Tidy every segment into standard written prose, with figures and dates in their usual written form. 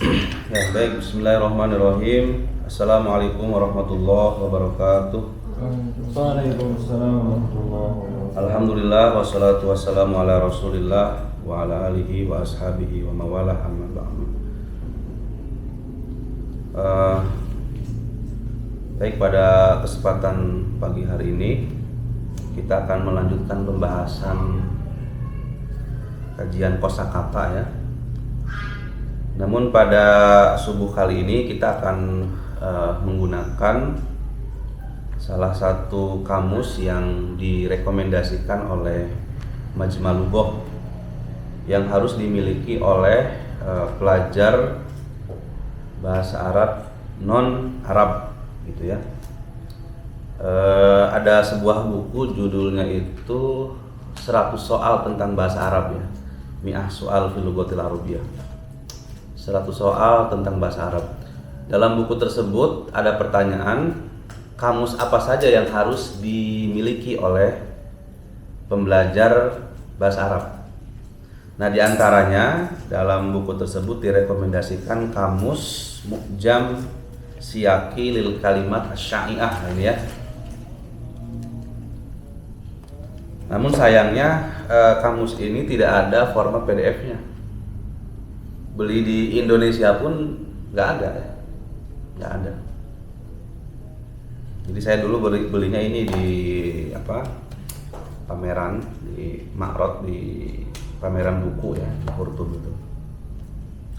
Ya, baik. Bismillahirrahmanirrahim. Assalamualaikum warahmatullahi wabarakatuh. Waalaikumsalam warahmatullahi wabarakatuh. Alhamdulillah wassalatu wassalamu ala Rasulillah wa ala alihi wa ashabihi wa mawalah amma ba'du. Baik, pada kesempatan pagi hari ini kita akan melanjutkan pembahasan kajian kosakata ya. Namun pada subuh kali ini kita akan menggunakan salah satu kamus yang direkomendasikan oleh Majma' Lughah yang harus dimiliki oleh pelajar bahasa Arab non Arab gitu ya. Ada sebuah buku judulnya itu 100 soal tentang bahasa Arab ya. Mi'ah soal fil lughatil arabiyyah. 100 soal tentang bahasa Arab. Dalam buku tersebut ada pertanyaan, kamus apa saja yang harus dimiliki oleh pembelajar bahasa Arab. Nah, diantaranya dalam buku tersebut direkomendasikan kamus Mu'jam Siyaqi lil Kalimat Asy-Sya'i'ah ini ya. Namun sayangnya kamus ini tidak ada format PDF-nya. Beli di Indonesia pun nggak ada ya, nggak ada. Jadi saya dulu belinya ini di pameran di Ma'rad, di pameran buku ya di Khurtum itu.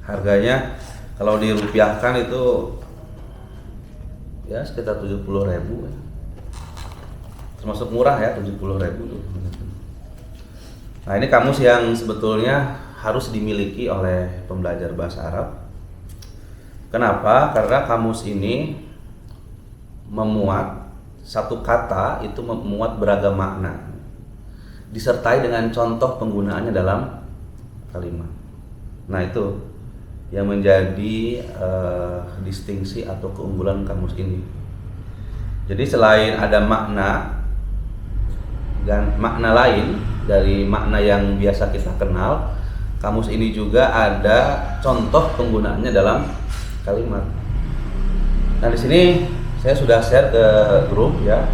Harganya kalau dirupiahkan itu ya sekitar 70.000 ya. Termasuk murah ya, 70.000 tuh. Nah, ini kamus yang sebetulnya harus dimiliki oleh pembelajar bahasa Arab. Kenapa? Karena kamus ini memuat satu kata itu memuat beragam makna, disertai dengan contoh penggunaannya dalam kalimat. Nah, itu yang menjadi distingsi atau keunggulan kamus ini. Jadi selain ada makna dan makna lain dari makna yang biasa kita kenal, kamus ini juga ada contoh penggunaannya dalam kalimat. Nah, di sini saya sudah share ke grup ya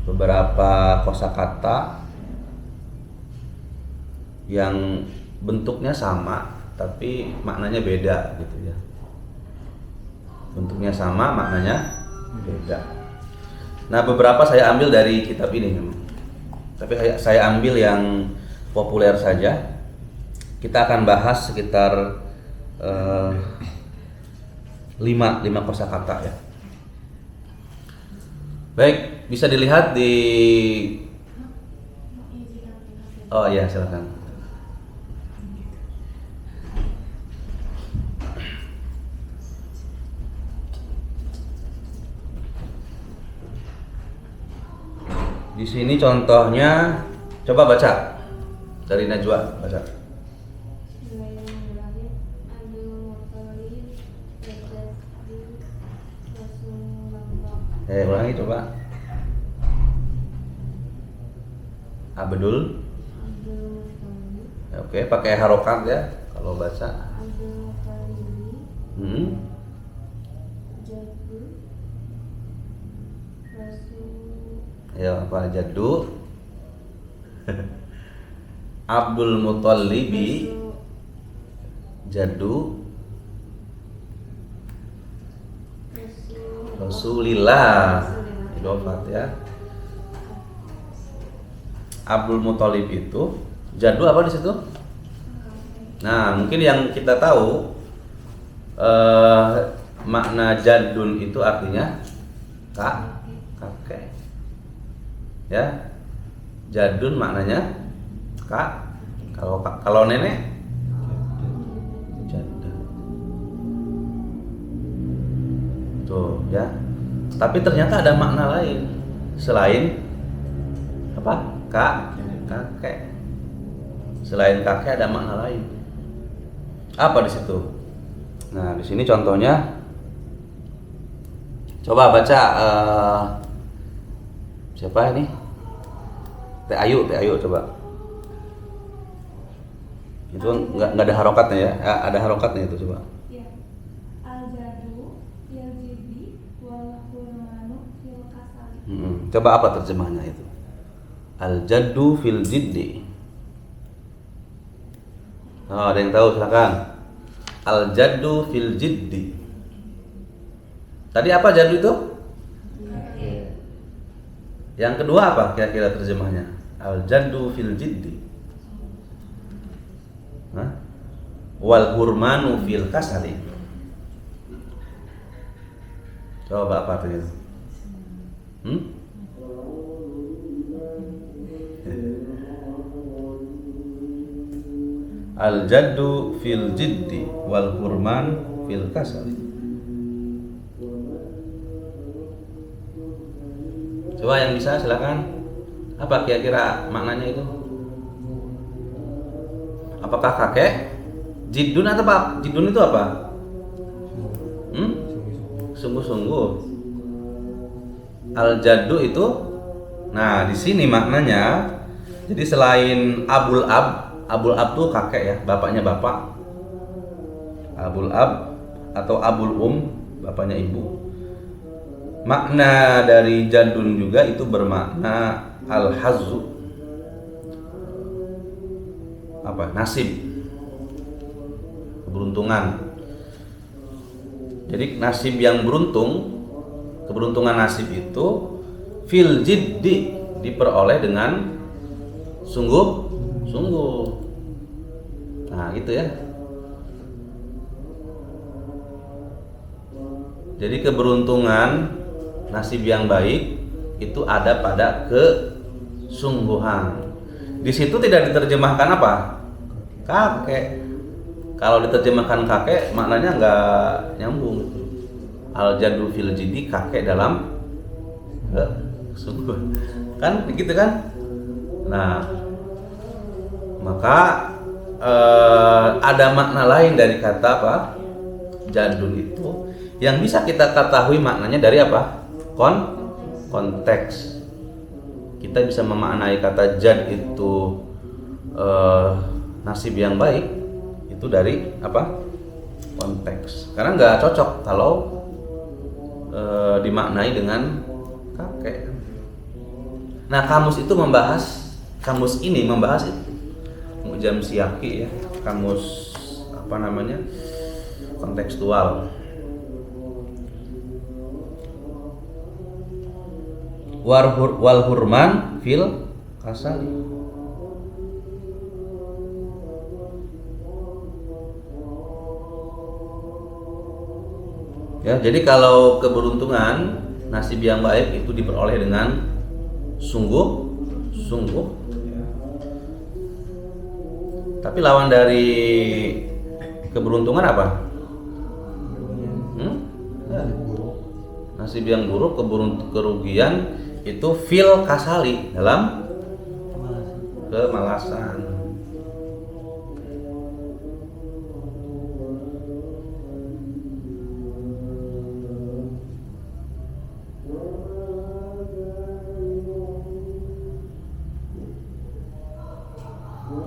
beberapa kosakata yang bentuknya sama tapi maknanya beda gitu ya. Bentuknya sama, maknanya beda. Nah, beberapa saya ambil dari kitab ini memang. Tapi saya ambil yang populer saja. Kita akan bahas sekitar 5 kosakata ya. Baik, bisa dilihat di oh ya, silakan. Di sini contohnya, coba baca dari Najwa, baca. Ulangi coba. Abdul. Oke, pakai harokat ya kalau baca. Ya, apa jaddu? Abdul Muttalibi jaddu Rasulillah, idofat ya. Abdul Muthalib itu jaddu apa di situ? Nah, mungkin yang kita tahu makna jaddun itu artinya kakek. Ya. Jaddun maknanya kalau nenek jaddah. Tuh ya. Tapi ternyata ada makna lain selain apa? Kakek. Selain kakek ada makna lain. Apa di situ? Nah, di sini contohnya. Coba baca siapa ini? Teh Ayu coba. Itu nggak ada harokatnya ya? Ada harokatnya itu coba. Ya. Al-jadu fil jiddi wal hurmanu fil kasali. Coba apa terjemahnya itu? Al-jaddu fil jiddi. Oh, ada yang tahu silakan. Al-jaddu fil jiddi. Tadi apa jaddu itu? Yang kedua apa kira-kira terjemahnya? Al-jaddu fil jiddi. Wal hurmanu fil kasali. Coba apa itu? Al-jaddu fil jiddi wal hurman fil kasali. Coba yang bisa silakan. Apa kira-kira maknanya itu? Apakah kakek? Jiddun atau apa? Jiddun itu apa? Sungguh-sungguh. Al-jaddu itu, nah di sini maknanya, jadi selain abul ab tuh kakek ya, bapaknya bapak. Abul ab atau abul bapaknya ibu. Makna dari jadun juga itu bermakna al-hazzu, apa? Nasib, keberuntungan. Jadi nasib yang beruntung, keberuntungan nasib itu fil jiddi, diperoleh dengan sungguh-sungguh. Nah, gitu ya. Jadi keberuntungan, nasib yang baik itu ada pada kesungguhan. Di situ tidak diterjemahkan apa? Kakek. Kalau diterjemahkan kakek, maknanya nggak nyambung. Al-jaddu fil jiddi, kakek dalam kesungguhan. Kan begitu kan? Nah, maka ada makna lain dari kata apa? Jadun itu yang bisa kita ketahui maknanya dari apa? Konteks. Kita bisa memaknai kata jad itu nasib yang baik itu dari apa? Konteks. Karena nggak cocok kalau dimaknai dengan kakek. Nah, kamus ini membahas itu. Mu'jam Siyaqi ya, kamus apa namanya? Kontekstual. Wal hurman fil kasali. Ya, jadi kalau keberuntungan, nasib yang baik itu diperoleh dengan sungguh. Tapi lawan dari keberuntungan apa? Nasib yang buruk, kerugian itu fil kasali, dalam kemalasan.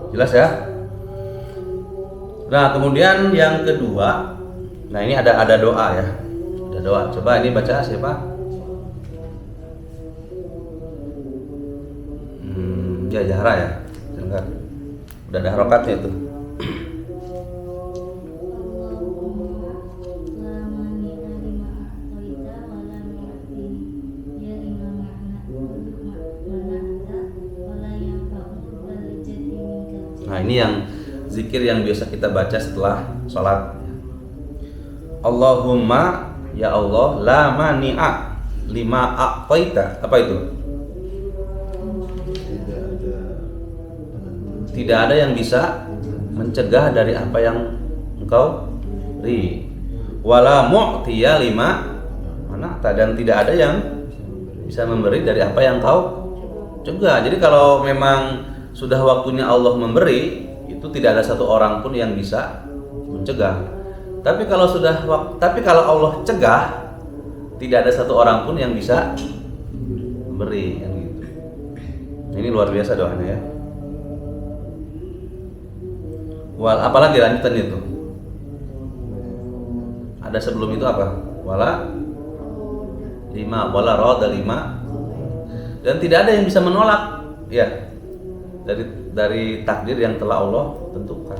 Jelas ya? Nah, kemudian yang kedua, nah ini ada doa ya. Ada doa. Coba ini baca siapa? Ya Zahra ya. Dengar. Udah ada harokatnya itu. Nah, ini yang zikir yang biasa kita baca setelah sholat. Allahumma, ya Allah, la mani'a lima a'taita. Apa itu? Tidak ada yang bisa mencegah dari apa yang engkau beri. Wala mu'tiya lima mana'ta, dan tidak ada yang bisa memberi dari apa yang kau cegah. Jadi kalau memang sudah waktunya Allah memberi, itu tidak ada satu orang pun yang bisa mencegah. Tapi kalau Allah cegah, tidak ada satu orang pun yang bisa memberi, kan gitu. Ini luar biasa doanya ya. Apalagi lanjutan itu? Ada sebelum itu apa? Wala 5, wala roda 5, dan tidak ada yang bisa menolak ya dari takdir yang telah Allah tentukan.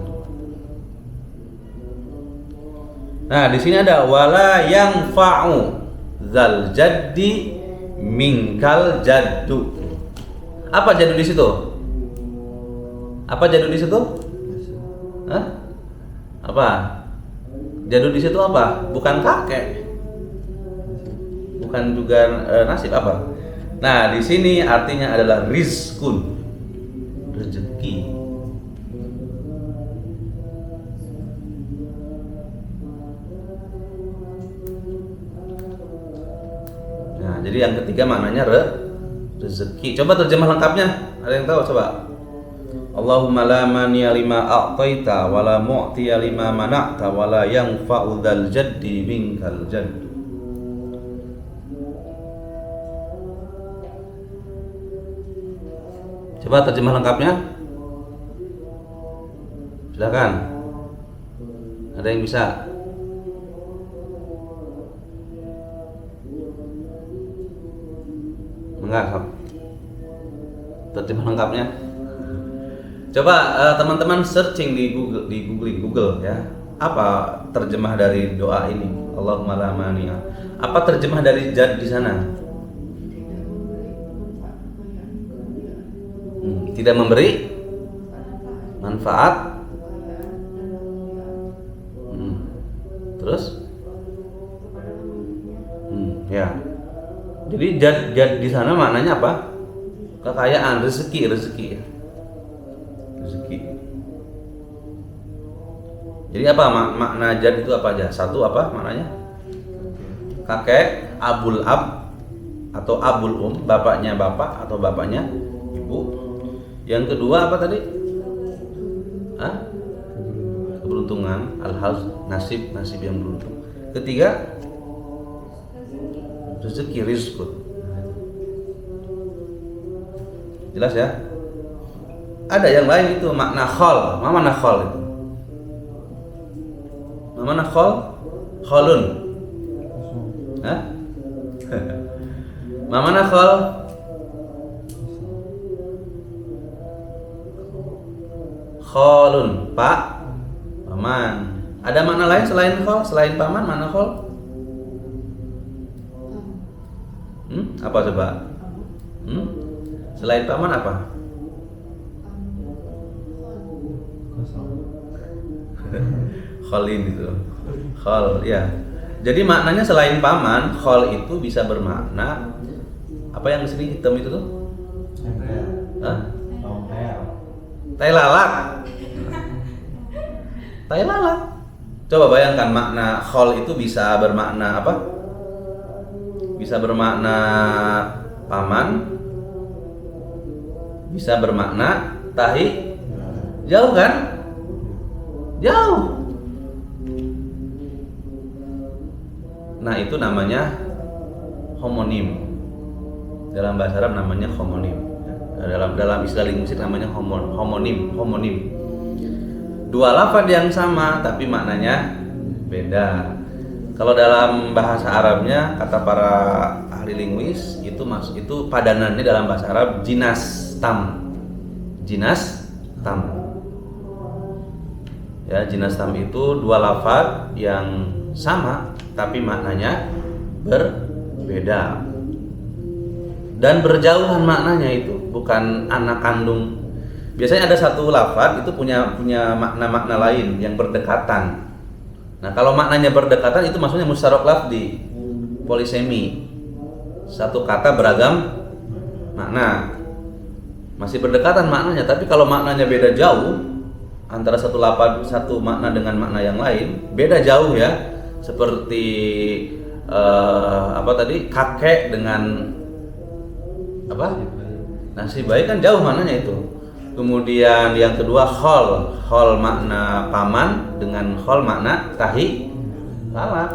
Nah, di sini ada wala yang fa'u zal jaddi minkal jaddu. Apa jaddu di situ? Apa jaddu di situ? Hah? Apa? Jaddu di situ apa? Bukan kakek. Bukan juga nasib apa? Nah, di sini artinya adalah rizkun, rezeki. Nah, jadi yang ketiga maknanya rezeki. Coba terjemah lengkapnya. Ada yang tahu coba? Allahumma la mani'a lima a'taita wa la mu'tiya lima mana'ta wa la yanfa'u dzal jaddi minkal jadd. Coba terjemah lengkapnya. Silakan. Ada yang bisa? Enggak, Sob. Terjemah lengkapnya. Coba teman-teman searching di Google ya. Apa terjemah dari doa ini? Allahumma la mani'a. Apa terjemah dari jad di sana? Tidak memberi manfaat. Terus? Ya. Jadi jad di sana maknanya apa? Kekayaan, rezeki. Rezeki. Jadi apa makna jad itu apa aja? Satu apa maknanya? Kakek, abul ab atau abul bapaknya bapak atau bapaknya ibu. Yang kedua apa tadi? Keberuntungan, al-haz, nasib yang beruntung. Ketiga, rezeki, rizqun. Jelas ya? Ada yang lain itu makna khol. Mana khol itu? Mana khol? Kholun. Hah? Mana khol? Kholun, Pak, paman. Ada makna lain selain khol, selain paman, mana khol? Apa coba? Selain paman apa? Kholin itu. Khol, ya. Jadi maknanya selain paman, khol itu bisa bermakna apa yang di sini hitam itu tuh? Hah? Tai lalat. Tai lalat. Coba bayangkan makna khol itu bisa bermakna apa? Bisa bermakna paman, bisa bermakna tahi. Jauh kan? Jauh. Nah, itu namanya homonim. Dalam bahasa Arab namanya homonim. Dalam istilah linguistik namanya homonim. Dua lafaz yang sama tapi maknanya beda. Kalau dalam bahasa Arabnya kata para ahli linguis itu padanannya dalam bahasa Arab jinas tam. Ya, jinas tam itu dua lafaz yang sama tapi maknanya berbeda. Dan berjauhan maknanya itu, bukan anak kandung. Biasanya ada satu lafaz itu punya makna-makna lain yang berdekatan. Nah, kalau maknanya berdekatan itu maksudnya mustarok lafzi, polisemi. Satu kata beragam makna. Masih berdekatan maknanya, tapi kalau maknanya beda jauh antara satu lafaz, satu makna dengan makna yang lain, beda jauh ya. Seperti apa tadi? Kakek dengan apa? Nasib baik kan jauh maknanya itu. Kemudian yang kedua khol makna paman dengan khol makna tahi lalat.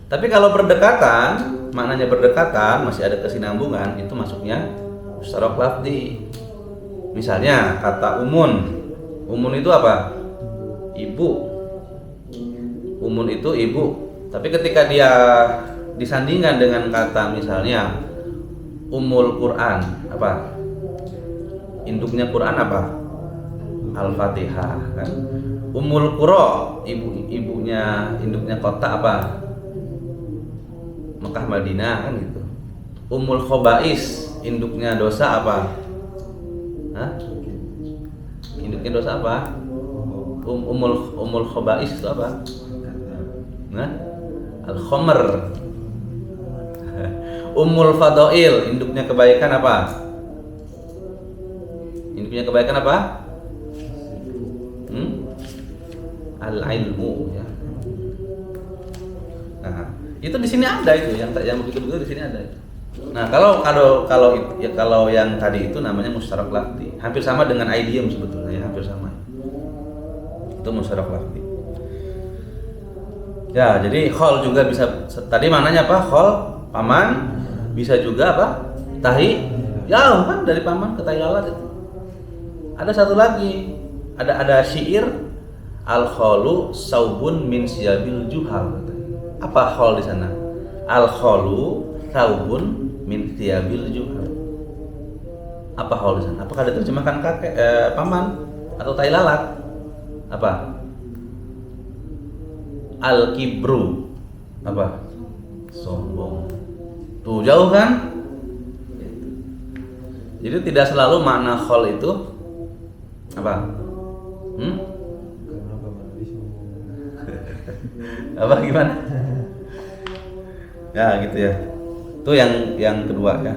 Tapi kalau berdekatan, maknanya berdekatan masih ada kesinambungan, itu masuknya mustarok lafzi. Misalnya kata umun Umun itu apa? Ibu. Umun itu ibu. Tapi ketika dia disandingkan dengan kata misalnya Ummul Quran, apa? Induknya Quran apa? Al-Fatihah kan. Ummul Qura, ibunya induknya kota apa? Mekah Madinah kan gitu. Ummul Khobais, induknya dosa apa? Hah? Induknya dosa apa? Ummul Khobais itu apa? Nah, Al-Khamr. Ummul Fadail, induknya kebaikan apa? Induknya kebaikan apa? Al-ilmu ya. Nah, itu di sini ada itu yang begitu-begitu di sini ada itu. Nah, kalau yang tadi itu namanya musyarak lafzi. Hampir sama dengan idiom sebetulnya ya, hampir sama. Itu musyarak lafzi. Ya, jadi khol juga bisa, tadi mananya apa? Khol, paman, bisa juga apa? Tahi, jauh kan dari paman ke tahi lalat itu. Ada satu lagi, ada syair al-kholu saubun min siyabil juhal. Apa khol di sana? Al-kholu saubun min siyabil juhal. Apa khol di sana? Apakah diterjemahkan kakek, paman atau tai lalat? Apa? Al-kibru. Apa? Sombong. Tuh jauh kan? Jadi tidak selalu makna khol itu apa? Apa gimana? Ya gitu ya. Itu yang kedua ya.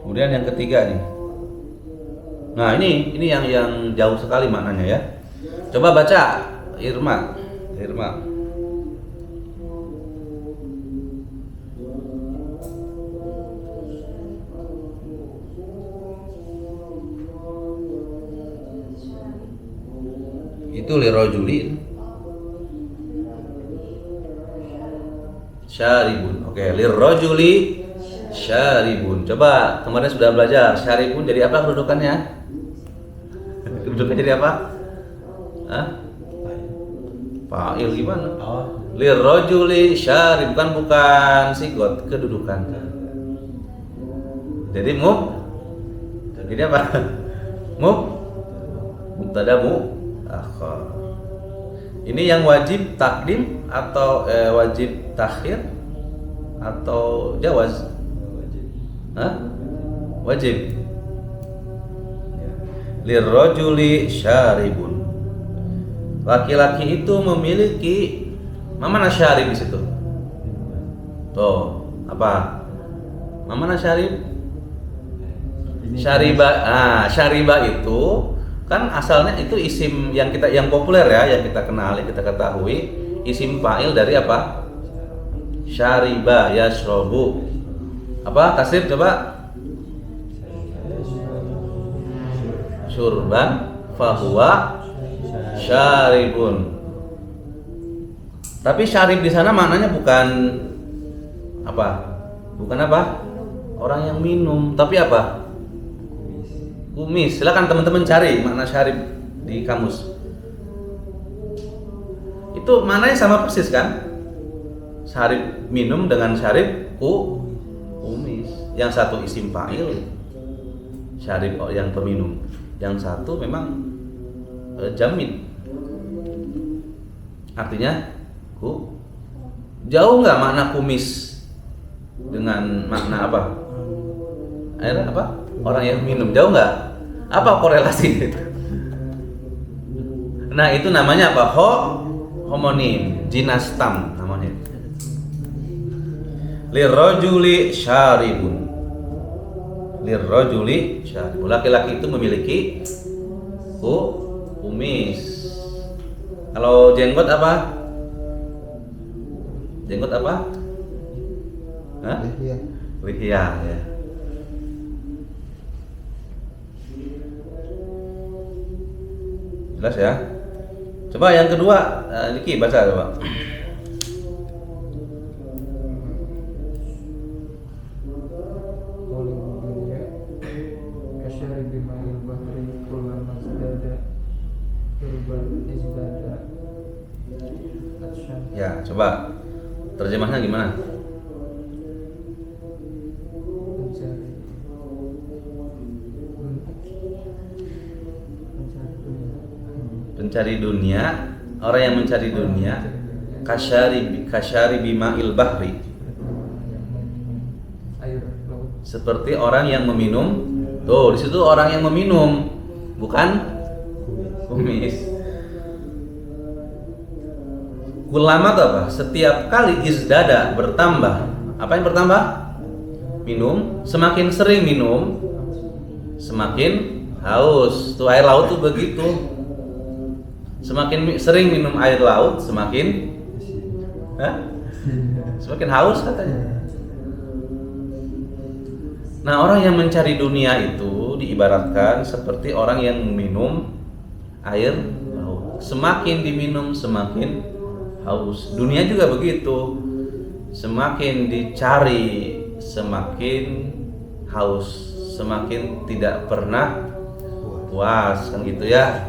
Kemudian yang ketiga nih. Nah ini yang jauh sekali maknanya ya. Coba baca Irma. Itu lirojuli syaribun. Oke, lirrojuli syaribun. Coba kemarin sudah belajar syaribun jadi apa kedudukannya? Kedudukannya jadi apa? Hah? Fa'il gimana? Lirrojuli syarib, bukan sigot, kedudukan. Jadi jadi apa? Mubtada muakhar. Ini yang wajib takdim atau wajib takhir atau jawaz? Hah? Wajib. Lirrajuli syaribun. Laki-laki itu memiliki mana syarib di situ? Tuh, apa? Mana syarib? Syariba. Nah, syariba itu kan asalnya itu isim yang populer ya, yang kita kenal, yang kita ketahui, isim fa'il dari apa? Syariba yashrabu. Apa tasrif coba? Syurban fahuwa syaribun. Tapi syarib di sana maknanya bukan apa? Bukan apa? Orang yang minum, tapi apa? Kumis. Silakan teman-teman cari makna syarib di kamus. Itu maknanya sama persis kan? Syarib minum dengan syarib kumis. Yang satu isim fa'il, syarib yang peminum. Yang satu memang jamin. Artinya jauh nggak makna kumis dengan makna apa? Akhirnya apa? Orang yang minum, jauh nggak? Apa korelasi itu? Nah itu namanya apa? Homonim, jinas tam namanya. Lirrajuli syaribun. Lirrajuli syaribun. Laki-laki itu memiliki kumis. Kalau jenggot apa? Jenggot apa? Hah? Lihya ya. Jelas ya? Coba yang kedua, Niki baca coba. Ya, coba terjemahnya gimana? Pencari dunia, orang yang mencari dunia, kasyari bima'il bahri, Air laut. seperti orang yang meminum. Tuh, di situ orang yang meminum, bukan kumis. Kulama itu apa? Setiap kali izdada bertambah. Apa yang bertambah? Minum. Semakin sering minum, semakin haus. Tuh air laut tuh begitu. Semakin sering minum air laut, semakin semakin haus katanya. Nah, orang yang mencari dunia itu diibaratkan seperti orang yang minum air laut. Semakin diminum, semakin haus. Dunia juga begitu. Semakin dicari, semakin haus. Semakin tidak pernah puas, kan gitu ya.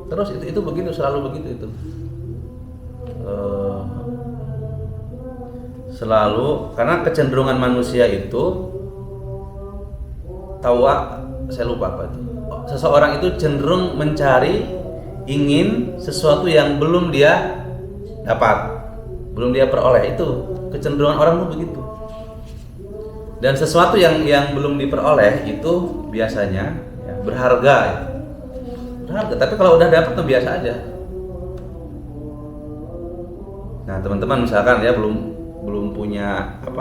Terus itu begitu, selalu begitu itu. Selalu, karena kecenderungan manusia itu saya lupa apa itu. Seseorang itu cenderung mencari, ingin sesuatu yang belum dia dapat, belum dia peroleh. Itu kecenderungan orang itu begitu. Dan sesuatu yang belum diperoleh itu biasanya ya, berharga. Berharga. Tapi kalau udah dapat tuh biasa aja. Nah, teman-teman misalkan ya belum punya HP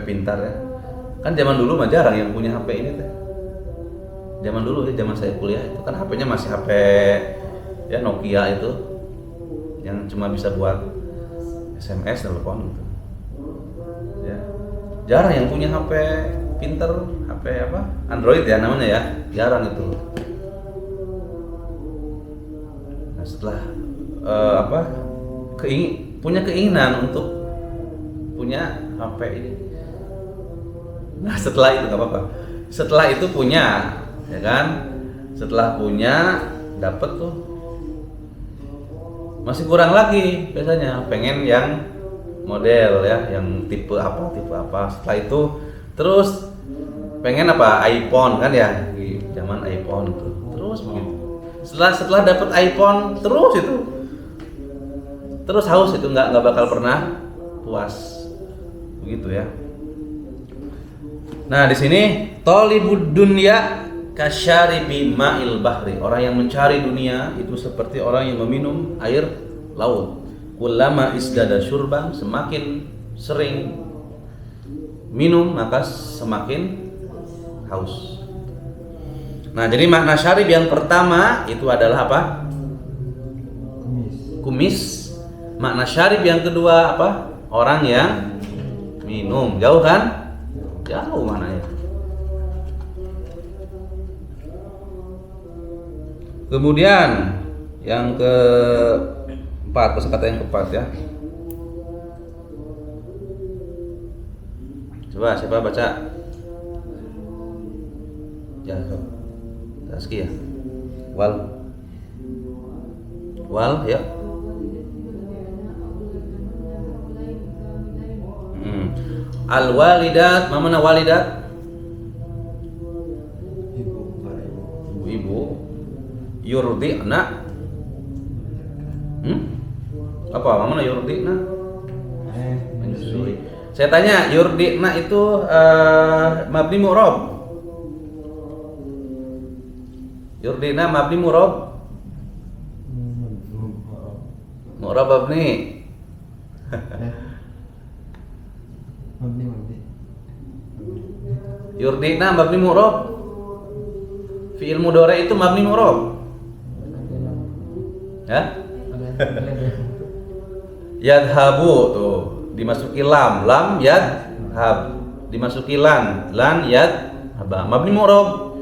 pintar ya. Kan zaman dulu mah jarang yang punya HP ini teh. Zaman dulu ya, zaman saya kuliah itu kan HP-nya masih HP ya Nokia itu yang cuma bisa buat SMS, telepon gitu. Ya. Jarang yang punya HP pintar, HP Android ya namanya ya. Jarang itu. Nah, setelah punya keinginan untuk punya HP ini. Nah, setelah itu nggak apa-apa. Setelah itu punya, ya kan? Setelah punya, dapet tuh masih kurang lagi biasanya. Pengen yang model ya, yang tipe apa. Setelah itu terus pengen iPhone kan ya, di zaman iPhone tuh. Terus begitu. Setelah dapat iPhone terus haus itu nggak bakal pernah puas begitu ya. Nah, di sini talibud dunya kasyaribi ma'il bahri, orang yang mencari dunia itu seperti orang yang meminum air laut. Kullama isdada syurban, semakin sering minum maka semakin haus. Nah, jadi makna syarib yang pertama itu adalah apa? Kumis. Makna syarib yang kedua apa? Orang yang minum. Jauh kan? Jauh maknanya. Kemudian yang keempat, kosakata yang keempat ya. Coba siapa baca? Ya, Taski ya. Wal ya. Al-walidat, mana walidat? Ibu. Yurdi'na. Apa? Mana yurdi'na? Menyusui. Saya tanya, yurdi'na itu mabni mu'rab. Yurdi'na mabni mu'rab. Mu'rab mabni. Yurdina mabni mu'rab. Fi'il mudhari itu mabni mu'rab. Ya? Yadhabu tuh dimasuki lam yadhab, dimasuki lan yadhaba, mabni mu'rab.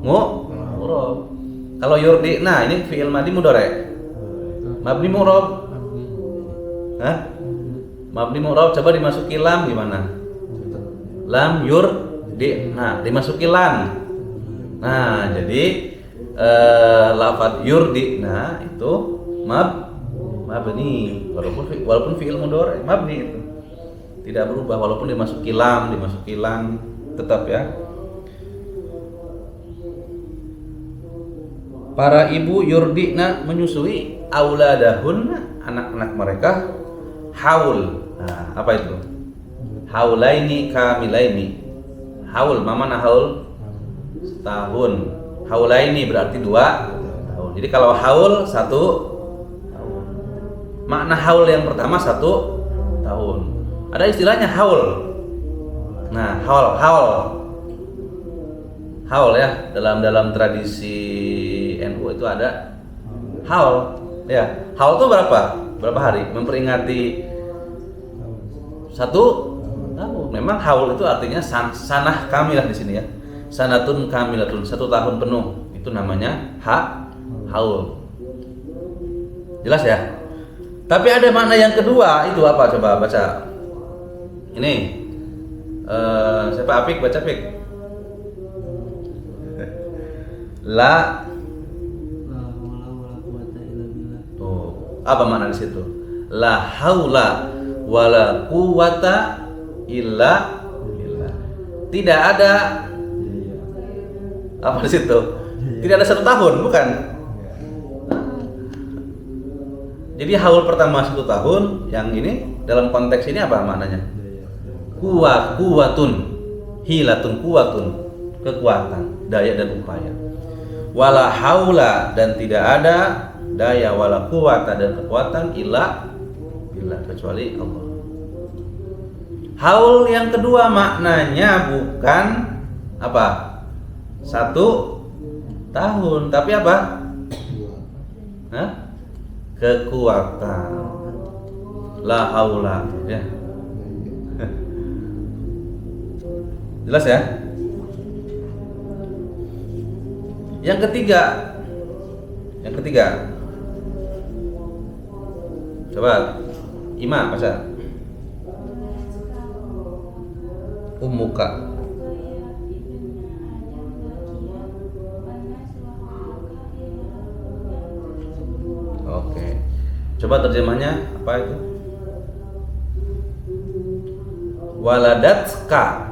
Mu'rab. Kalau yurdina ini fi'il madhi mudhari. Mabni mu'rab. Mabni mu'rab, coba dimasuki lam gimana? Lam Nah, dimasuki lan. Nah, jadi lafadz yurdina itu mabni walaupun fi'il mudhari mabni itu. Tidak berubah walaupun dimasuki lam, dimasuki lan tetap ya. Para ibu yurdina menyusui auladahunna, anak-anak mereka haul. Nah, apa itu? Haulaini kamilaini. Haul, mana haul? Setahun. Haulaini berarti 2 tahun. Jadi kalau haul 1 tahun. Makna haul yang pertama 1 tahun. Ada istilahnya haul. Nah, haul ya, dalam tradisi NU itu ada haul ya. Haul itu berapa hari memperingati 1 tahun. Memang haul itu artinya sanah kamilah di sini ya. Sanatun kamilatun, 1 tahun penuh. Itu namanya haul. Jelas ya? Tapi ada makna yang kedua, itu apa? Coba baca. Ini siapa? Apik, baca Apik. La tuh, apa makna di situ? La haula wala quwata illa billah. Tidak ada apa di situ? Tidak ada 1 tahun, bukan? Jadi haul pertama 1 tahun, yang ini dalam konteks ini apa maknanya? Kuwatun, hilatun, kuwatun, kekuatan, daya dan upaya. Wala haula, dan tidak ada daya wala quwata dan kekuatan illa billah, kecuali Allah. Haul yang kedua maknanya bukan apa? 1 tahun, tapi apa? Kekuatan. La haula ya. Jelas ya? Yang ketiga. Coba Ima baca. Ummuka. Oke. Coba terjemahnya apa itu? Waladatka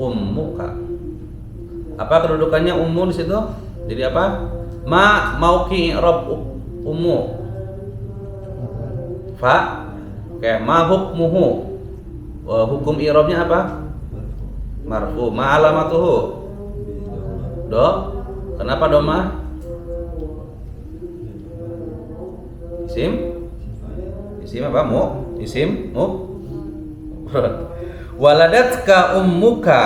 ummuka. Apa kedudukannya ummu di situ? Jadi apa? Mauqi i'rab ummu. Fa kayak ma hukmuhu. Hukum i'rabnya apa? Marfu. Ma alamatuhu? Do. Kenapa doma? Isim apa? Isim waladatka ummuka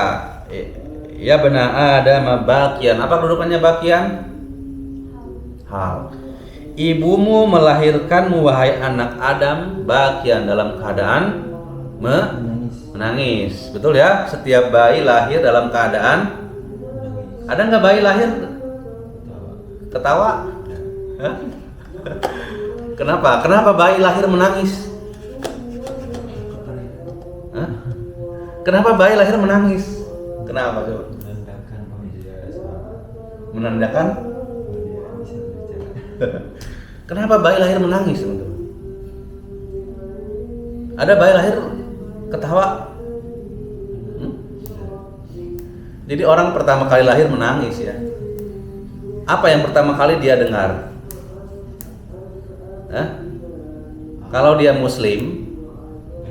ya bena Adam bakian. Apa kedudukannya bakian? Hal. Ibumu melahirkanmu wahai anak Adam bakian, dalam keadaan menangis. Betul ya? Setiap bayi lahir dalam keadaan. Ada nggak bayi lahir ketawa? Kenapa bayi lahir menangis? Kenapa bayi lahir menangis? Kenapa coba? Menandakan kenapa bayi lahir menangis, teman-teman? Ada bayi lahir ketawa? Jadi orang pertama kali lahir menangis ya. Apa yang pertama kali dia dengar? Kalau dia Muslim,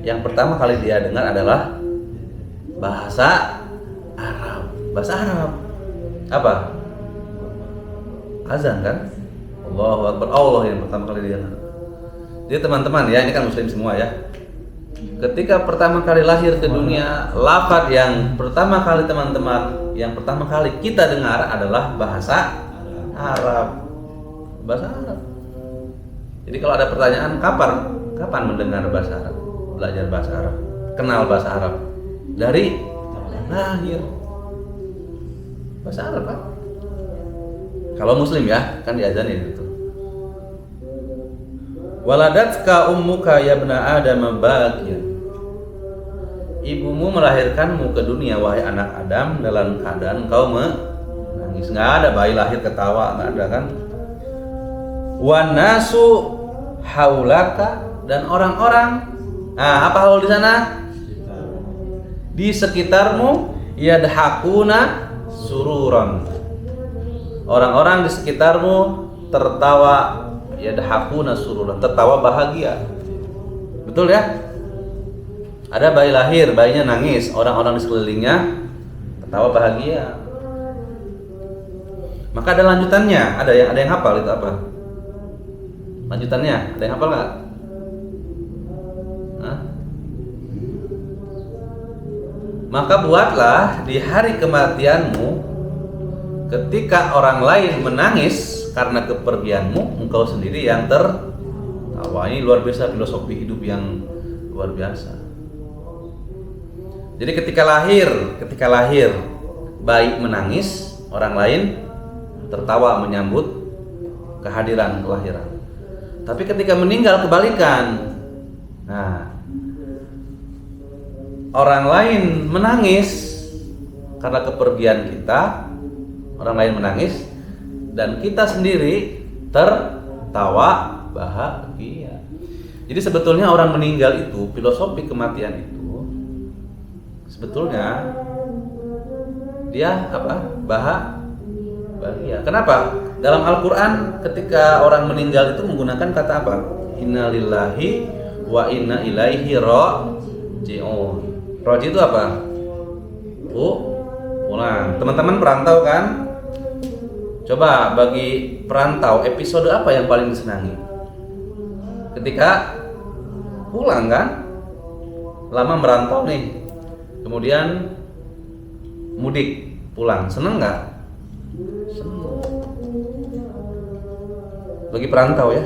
yang pertama kali dia dengar adalah bahasa Arab. Bahasa Arab apa? Azan kan? Allahu Akbar, Allah yang pertama kali dia dengar. Jadi teman-teman ya, ini kan Muslim semua ya. Ketika pertama kali lahir ke dunia, lafaz yang pertama kali teman-teman, yang pertama kali kita dengar adalah bahasa Arab. Bahasa Arab. Jadi kalau ada pertanyaan kapan mendengar bahasa Arab, belajar bahasa Arab, kenal bahasa Arab? Dari lahir. Bahasa Arab kan? Kalau Muslim ya, kan diajarin itu. Waladatka ummuka ya ibna Adam bakian. ibumu melahirkanmu ke dunia wahai anak Adam dalam keadaan engkau menangis. Nggak ada bayi lahir ketawa, nggak ada kan? Wan nasu haulaka, dan orang-orang, nah apa haul di sana? Di sekitarmu, yadhakuna sururan. Orang-orang di sekitarmu tertawa, yadhakuna sururan, tertawa bahagia. Betul ya? Ada bayi lahir, bayinya nangis, orang-orang di sekelilingnya tertawa bahagia. Maka ada lanjutannya, ada yang hafal itu apa? Lanjutannya, ada yang hafal nggak? Hah? Maka buatlah di hari kematianmu, ketika orang lain menangis karena kepergianmu, engkau sendiri yang tertawa. Ini luar biasa, filosofi hidup yang luar biasa. Jadi ketika lahir bayi menangis, orang lain tertawa menyambut kehadiran kelahiran. Tapi ketika meninggal kebalikan. Nah, orang lain menangis karena kepergian kita, orang lain menangis, dan kita sendiri tertawa bahagia. Jadi sebetulnya orang meninggal itu, filosofi kematian itu sebetulnya dia apa? Bahagia. Kenapa? Dalam Al-Quran ketika orang meninggal itu menggunakan kata apa? Innalillahi wa inna ilaihi raji'un. Raji itu apa? Pulang. Teman-teman perantau kan? Coba bagi perantau, episode apa yang paling disenangi? Ketika pulang kan? Lama merantau nih, kemudian mudik pulang, seneng nggak? Seneng. Bagi perantau ya.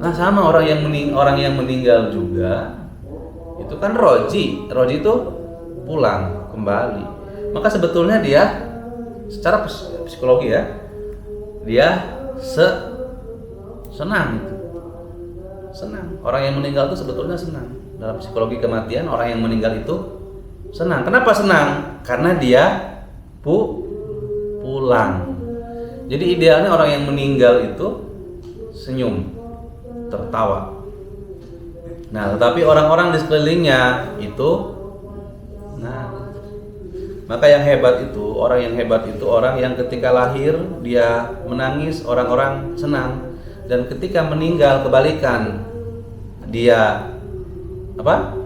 Nah sama orang yang meninggal juga itu kan roji itu pulang kembali. Maka sebetulnya dia secara psikologi ya, dia senang itu. Senang. Orang yang meninggal itu sebetulnya senang. Dalam psikologi kematian, orang yang meninggal itu senang. Kenapa senang? Karena dia pulang. Jadi idealnya orang yang meninggal itu senyum, tertawa. Nah, tetapi orang-orang di sekelilingnya itu, nah, maka yang hebat itu, orang yang ketika lahir dia menangis, orang-orang senang, dan ketika meninggal kebalikan, dia apa?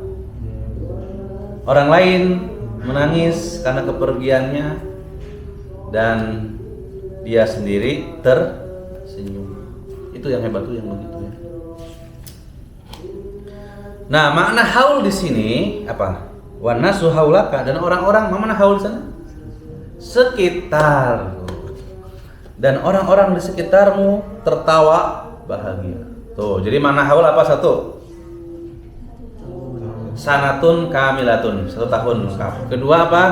Orang lain menangis karena kepergiannya dan dia sendiri tersenyum. Itu yang hebat tuh, yang begitu ya. Nah, makna haul di sini apa? Wan nasu haulaka, dan orang-orang, mana haul di sana? Sekitar. Dan orang-orang di sekitarmu tertawa bahagia. Tuh, jadi makna haul apa? Satu, sanatun kamilatun, 1 tahun lengkap. Kedua apa?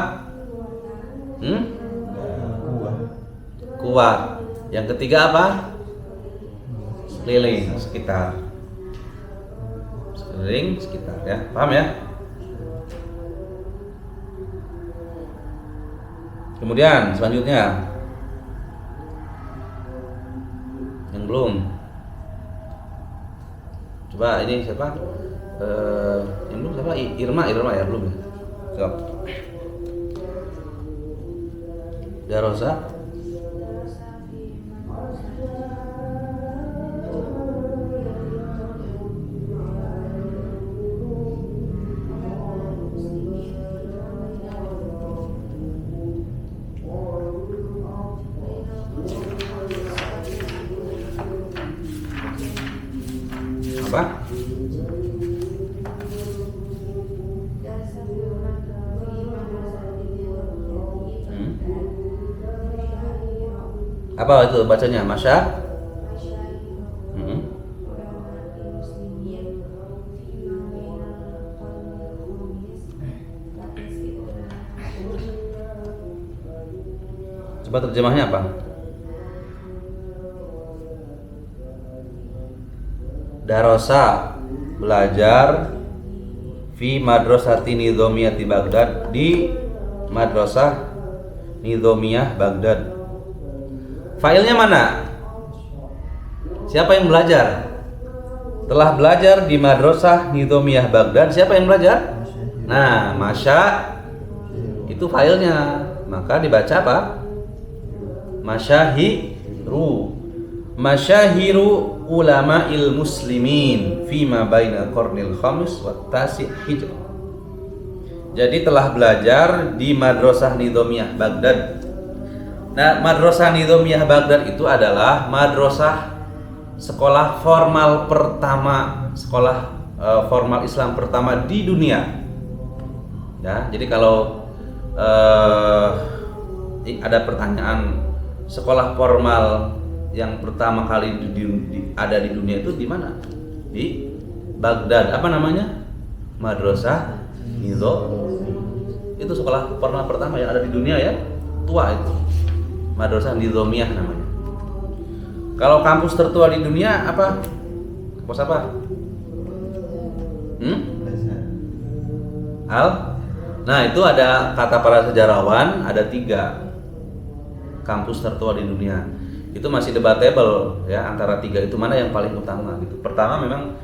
Kuat. Yang ketiga apa? Keliling sekitar. Sekeliling sekitar ya. Paham ya? Kemudian selanjutnya yang belum. Coba ini siapa? Yang belum siapa? Irma ya, belum ya? Coba. Darosa. Apa? Apa itu bacanya? Masya? Coba terjemahnya apa? Darosa, belajar, fi madrasati nizamiyah di Baghdad, di madrasah nizamiyah Baghdad. Failnya mana? Siapa yang belajar? Telah belajar di madrasah nizamiyah Baghdad, siapa yang belajar? Nah, masya itu failnya, maka dibaca apa? Masyahiru ulama'il muslimin fima baina qarnil khamis wa tasi' hijrah. Jadi telah belajar di Madrasah Nizamiyah Baghdad. Nah, Madrasah Nizamiyah Baghdad itu adalah madrasah sekolah formal pertama, formal Islam pertama di dunia. Ya, jadi kalau ada pertanyaan sekolah formal yang pertama kali ada di dunia itu di mana? Di Baghdad. Apa namanya? Madrasah Nizamiyah. Itu sekolah formal pertama yang ada di dunia ya. Tua itu. Madrasah Nizamiyah namanya. Kalau kampus tertua di dunia apa? Kampus apa? Nah, itu ada kata para sejarawan, ada 3 kampus tertua di dunia. Itu masih debatable ya, antara 3 itu mana yang paling utama gitu. Pertama memang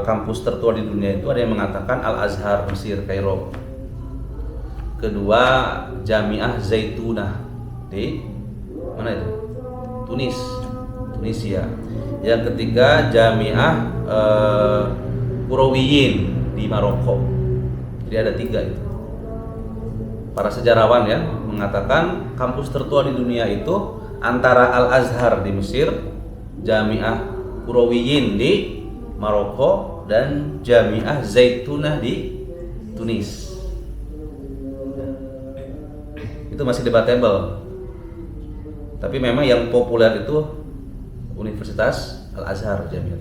kampus tertua di dunia itu ada yang mengatakan Al-Azhar Mesir Kairo. Kedua Jami'ah Zaitunah di mana itu? Tunisia. Yang ketiga Jami'ah Qurawiyin di Maroko. Jadi ada 3 itu. Para sejarawan ya mengatakan kampus tertua di dunia itu antara Al-Azhar di Mesir, Jami'ah Qurawiyin di Maroko, dan Jami'ah Zaitunah di Tunis. Itu masih debatable. Tapi memang yang populer itu Universitas Al-Azhar Jami'ah.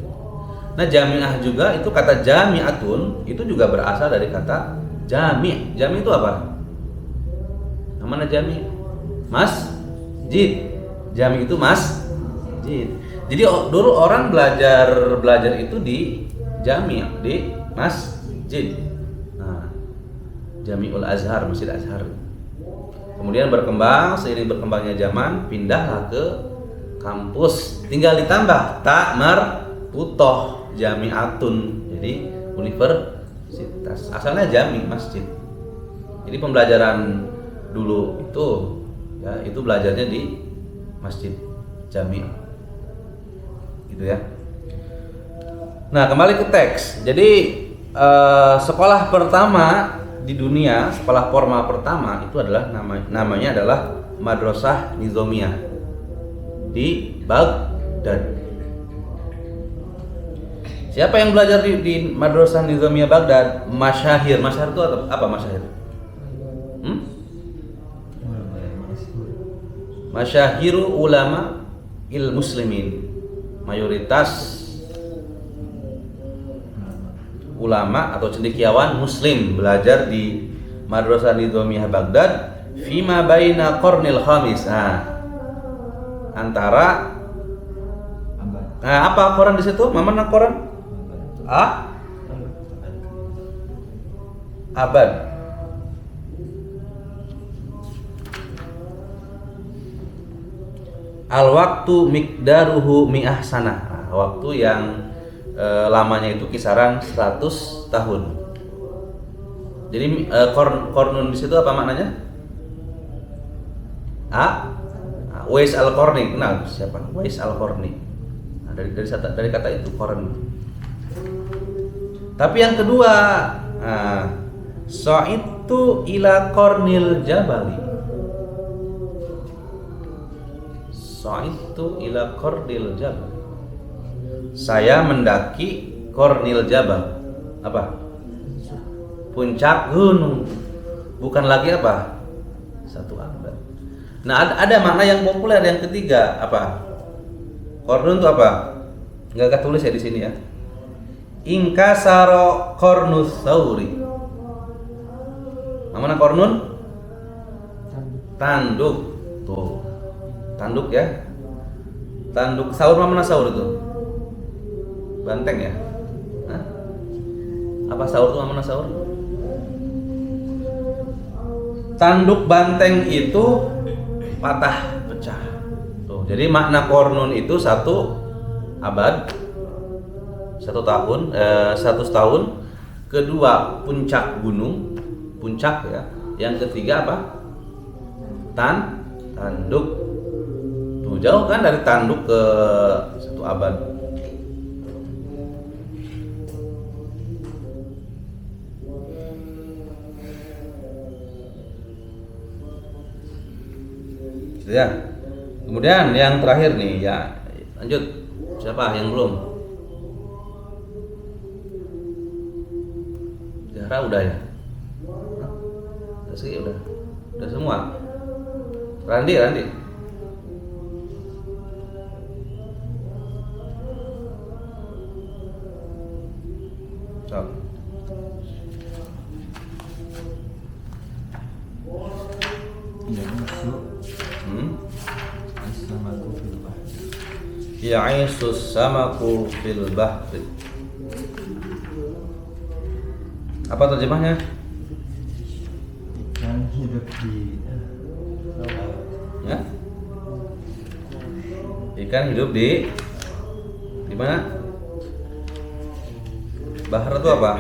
Nah, jami'ah juga itu kata jami'atun itu juga berasal dari kata jami'. Jami' itu apa? Mana jami'? Masjid. Jami' itu masjid. Jadi dulu orang belajar itu di jami', di masjid. Nah, Jami'ul Azhar, Masjid Azhar. Kemudian berkembang, seiring berkembangnya zaman, pindahlah ke kampus. Tinggal ditambah ta marbuthah jami'atun. Jadi universitas. Asalnya jami', masjid. Jadi pembelajaran dulu itu ya, itu belajarnya di masjid jami'. Gitu ya. Nah, kembali ke teks. Jadi sekolah pertama di dunia, sekolah formal pertama itu adalah namanya adalah Madrasah Nizamiyah di Baghdad. Siapa yang belajar di Madrasah Nizamiyah Baghdad? Masyahir. Masyahir itu apa masyahir? Masyahiru ulama il muslimin. Mayoritas ulama atau cendekiawan muslim belajar di Madrasah Nizamiyah Baghdad fima baina qarnil khamis. Antara apa koran di situ? Mana koran? Abad. Al-waktu miqdaruhu mi'ah sanah. Waktu yang lamanya itu kisaran 100 tahun. Jadi kornun di situ apa maknanya? Uwais al-Qarni. Kenal siapa? Uwais al-Qarni. Nah, dari kata itu korn. Tapi yang kedua, Sa'idtu ila Qarnil Jabali. Sa'idtu ila Qarnil Jabal. Saya mendaki Qarnil Jabal. Apa? Puncak gunung. Bukan lagi apa? Satu abad. Nah, ada makna yang populer yang ketiga, apa? Qarnun itu apa? Enggak tulis ya di sini ya. Inkasaro Qarnus Sauri. Mana Qarnun? Tanduk. Tuh. Tanduk ya. Tanduk saur, mana saur itu? Banteng ya. Apa saur itu mana saur? Tanduk banteng itu patah, pecah. Tuh, jadi makna kornun itu 1 abad, 1 tahun. Kedua, puncak gunung, puncak ya. Yang ketiga apa? Tanduk. Tuh, jauh kan dari tanduk ke 1 abad. Ya. Kemudian yang terakhir nih ya, lanjut. Siapa yang belum? Zahra udah ya? Udah sih, udah semua. Randi. So. Ya masuk. As-samaku fil bahri. Ya'isus samaku fil bahri. Apa terjemahnya? Ikan hidup di laut. Ya? Ikan hidup di mana? Bahar itu apa?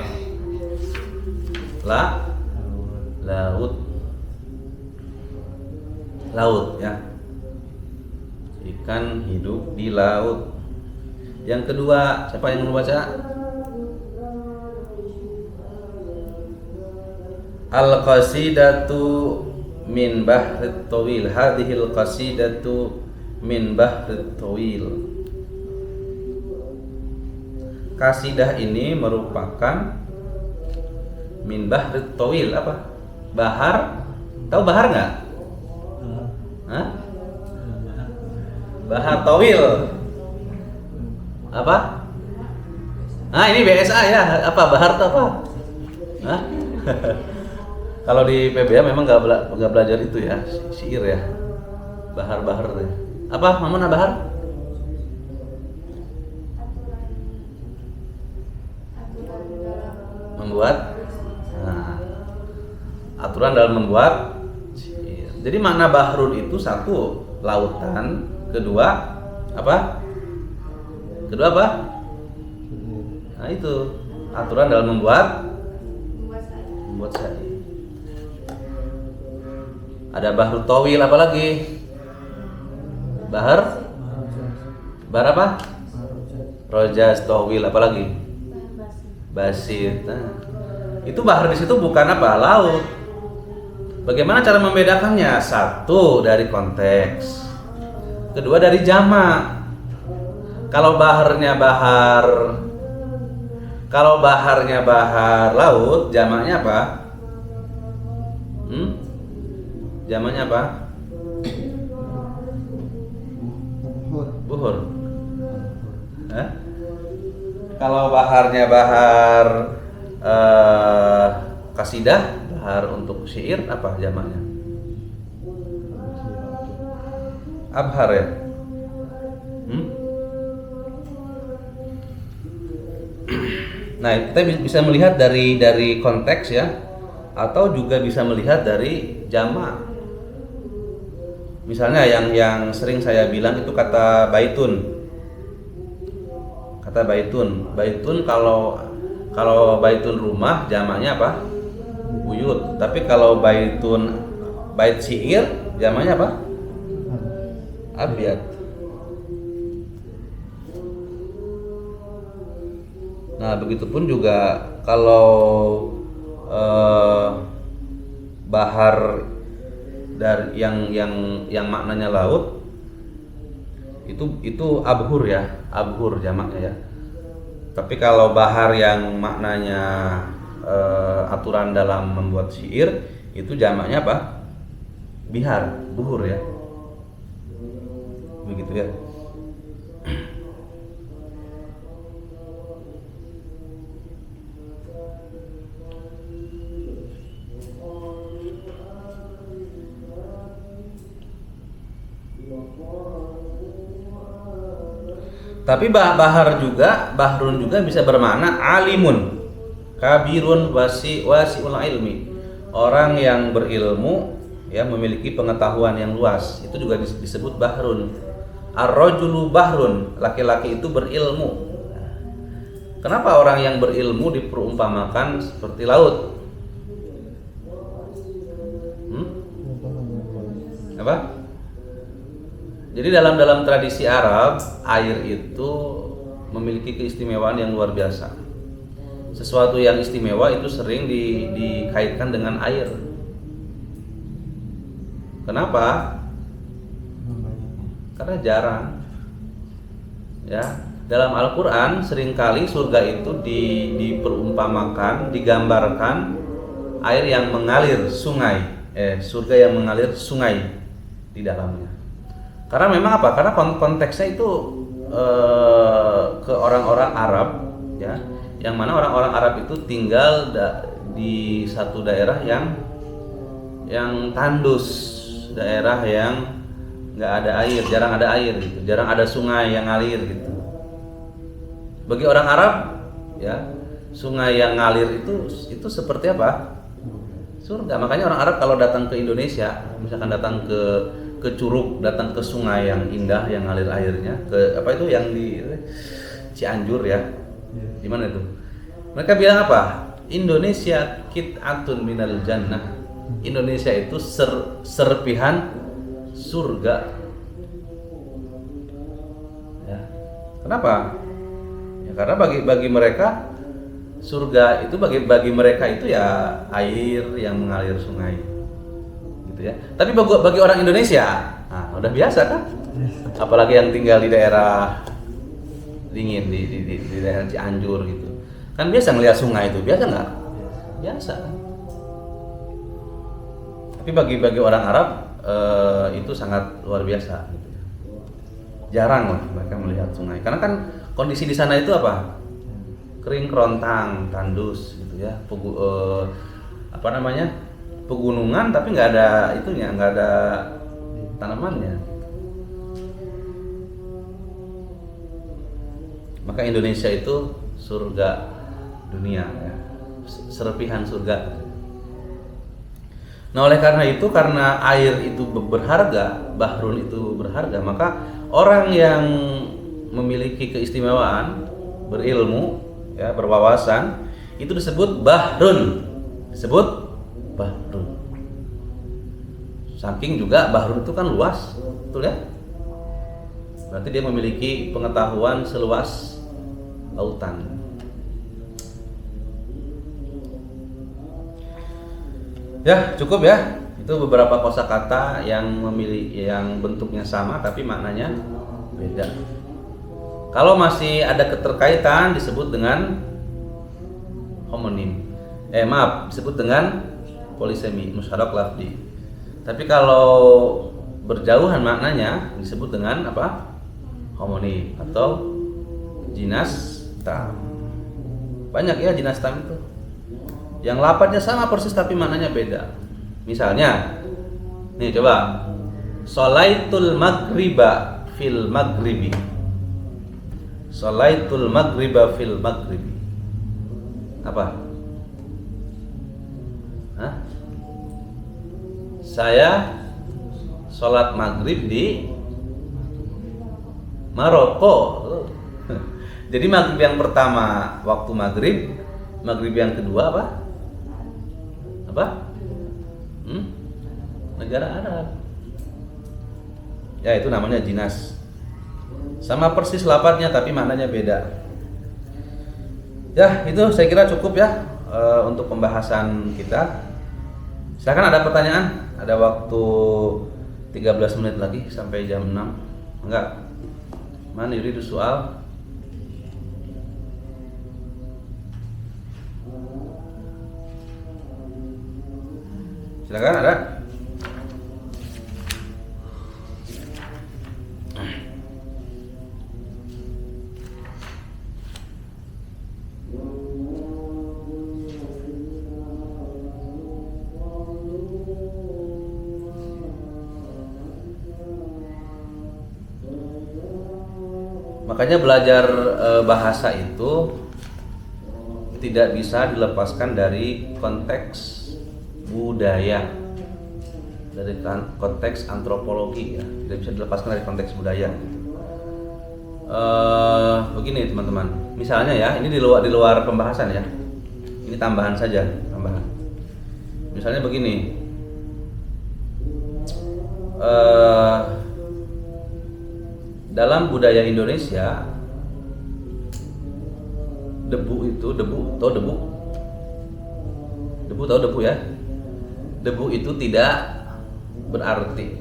Laut ya. Ikan hidup di laut. Yang kedua, siapa yang mau baca? Al-qasidatu min bahrit tawil. Hadhil qasidatu min bahrit tawil. Kasidah ini merupakan min bahrit tawil. Apa? Bahar. Tahu bahar nggak? Hah? Bahar tawil. Apa? Ini BSA ya. Apa bahar itu apa? Hah? Kalau di PBA memang nggak belajar itu ya, syair ya. Bahar tuh. Apa? Mana bahar? Membuat. Aturan dalam membuat syair. Jadi makna bahrun itu 1, lautan. Kedua apa? Nah itu aturan dalam membuat syair. Ada bahru tawil, apa lagi? Bahar apa? Rojaz tawil, apa lagi? Basit. Nah, itu bahar di situ bukan apa? Laut. Bagaimana cara membedakannya? 1, dari konteks. Kedua, dari jamak. Kalau baharnya bahar laut, jamaknya apa? Jamaknya apa? Buhur. Hah? Kalau baharnya bahar kasidah, bahar untuk syair, apa jamaknya? Abhar ya? Nah, kita bisa melihat dari konteks ya, atau juga bisa melihat dari jamak. Misalnya yang sering saya bilang itu kata baitun. Baitun kalau baitun rumah jamaknya apa? Buyut. Tapi kalau bait syair jamaknya apa? Abyad. Nah, begitupun juga kalau bahar dari yang maknanya laut itu abhur ya, abhur jamaknya ya. Tapi kalau bahar yang maknanya aturan dalam membuat syair, itu jamaknya apa? Bihar, buhur ya. Begitu ya. Tapi bahrun juga bisa bermakna alimun. kabirun wasi'ul ilmi. Orang yang berilmu ya, memiliki pengetahuan yang luas, itu juga disebut bahrun. Ar-rajulu bahrun, laki-laki itu berilmu. Kenapa orang yang berilmu diperumpamakan seperti laut? Apa? Jadi dalam tradisi Arab, air itu memiliki keistimewaan yang luar biasa. Sesuatu yang istimewa itu sering dikaitkan dengan air. Kenapa? Karena jarang. Ya, dalam Al-Qur'an seringkali surga itu diperumpamakan, digambarkan air yang mengalir sungai, surga yang mengalir sungai di dalamnya. Karena memang apa? Karena konteksnya itu ke orang-orang Arab, ya, yang mana orang-orang Arab itu tinggal di satu daerah yang tandus, daerah yang nggak ada air, jarang ada air gitu, jarang ada sungai yang ngalir gitu. Bagi orang Arab, ya, sungai yang ngalir itu seperti apa? Surga. Makanya orang Arab kalau datang ke Indonesia, misalkan datang ke curug, datang ke sungai yang indah yang ngalir airnya, ke apa itu yang di Cianjur ya, di mana itu? Mereka bilang apa? Indonesia qit'atun minal jannah. Indonesia itu serpihan surga. Ya. Kenapa? Ya, karena bagi mereka surga itu bagi mereka itu ya air yang mengalir sungai, gitu ya. Tapi bagi orang Indonesia, nah, udah biasa kan? Apalagi yang tinggal di daerah dingin di daerah Cianjur gitu, kan biasa ngelihat sungai itu, biasa nggak? Biasa. Tapi bagi orang Arab itu sangat luar biasa. Gitu. Jarang lah mereka melihat sungai, karena kan kondisi di sana itu apa? Kering kerontang, tandus gitu ya, pegunungan tapi nggak ada itunya, nggak ada tanamannya. Maka Indonesia itu surga dunia ya, serpihan surga. Nah oleh karena itu, karena air itu berharga, bahrun itu berharga, maka orang yang memiliki keistimewaan, berilmu, ya, berwawasan, itu disebut bahrun, saking juga bahrun itu kan luas, betul ya, berarti dia memiliki pengetahuan seluas lautan. Ya cukup ya, itu beberapa kosakata yang bentuknya sama tapi maknanya beda. Kalau masih ada keterkaitan disebut dengan homonim. Disebut dengan polisemi, musyarak lafzi. Tapi kalau berjauhan maknanya disebut dengan apa? Homonim atau jinas tam. Banyak ya jinas tam itu. Yang lafadznya sama persis tapi maknanya beda. Misalnya, nih coba, sholaitul maghriba fil maghribi. Sholaitul maghriba fil maghribi. Apa? Hah? Saya sholat maghrib di Maroko. Jadi maghrib yang pertama waktu maghrib yang kedua apa? Negara Arab. Ya itu namanya jinas. Sama persis lafadznya tapi maknanya beda. Ya itu saya kira cukup ya untuk pembahasan kita. Silakan ada pertanyaan. Ada waktu 13 menit lagi sampai jam 6. Enggak. Man yuridu soal? Silakan ada. Makanya belajar bahasa itu tidak bisa dilepaskan dari konteks budaya, dari konteks antropologi ya, tidak bisa dilepaskan dari konteks budaya. Begini teman-teman, misalnya ya, ini di luar pembahasan ya, ini tambahan saja, tambahan. Misalnya begini, dalam budaya Indonesia, debu ya, debu itu tidak berarti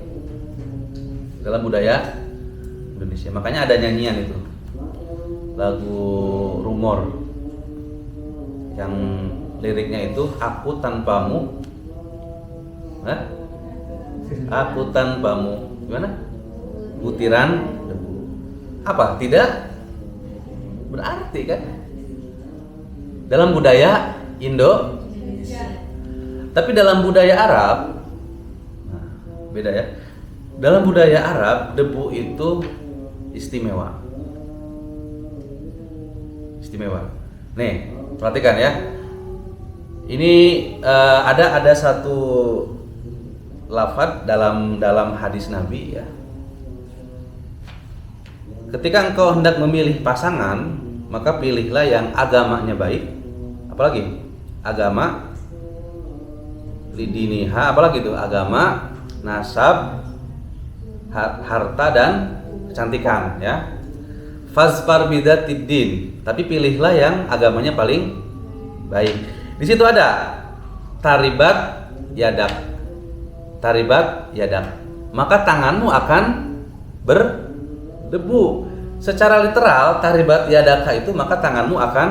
dalam budaya Indonesia. Makanya ada nyanyian itu, lagu Rumor yang liriknya itu aku tanpamu, aku tanpamu gimana? Butiran debu. Apa? Tidak berarti kan? Dalam budaya Indonesia. Tapi dalam budaya Arab, nah, beda ya. Dalam budaya Arab, debu itu istimewa. Istimewa. Nih, perhatikan ya. Ini ada satu lafaz dalam hadis Nabi ya. Ketika engkau hendak memilih pasangan, maka pilihlah yang agamanya baik. Apalagi? Agama, lidiniha, apalagi itu? Agama, nasab, harta dan kecantikan ya. Fazfar bidzatid din, tapi pilihlah yang agamanya paling baik. Di situ ada taribat yadak. Taribat yadak. Maka tanganmu akan berdebu. Secara literal taribat yadaka itu maka tanganmu akan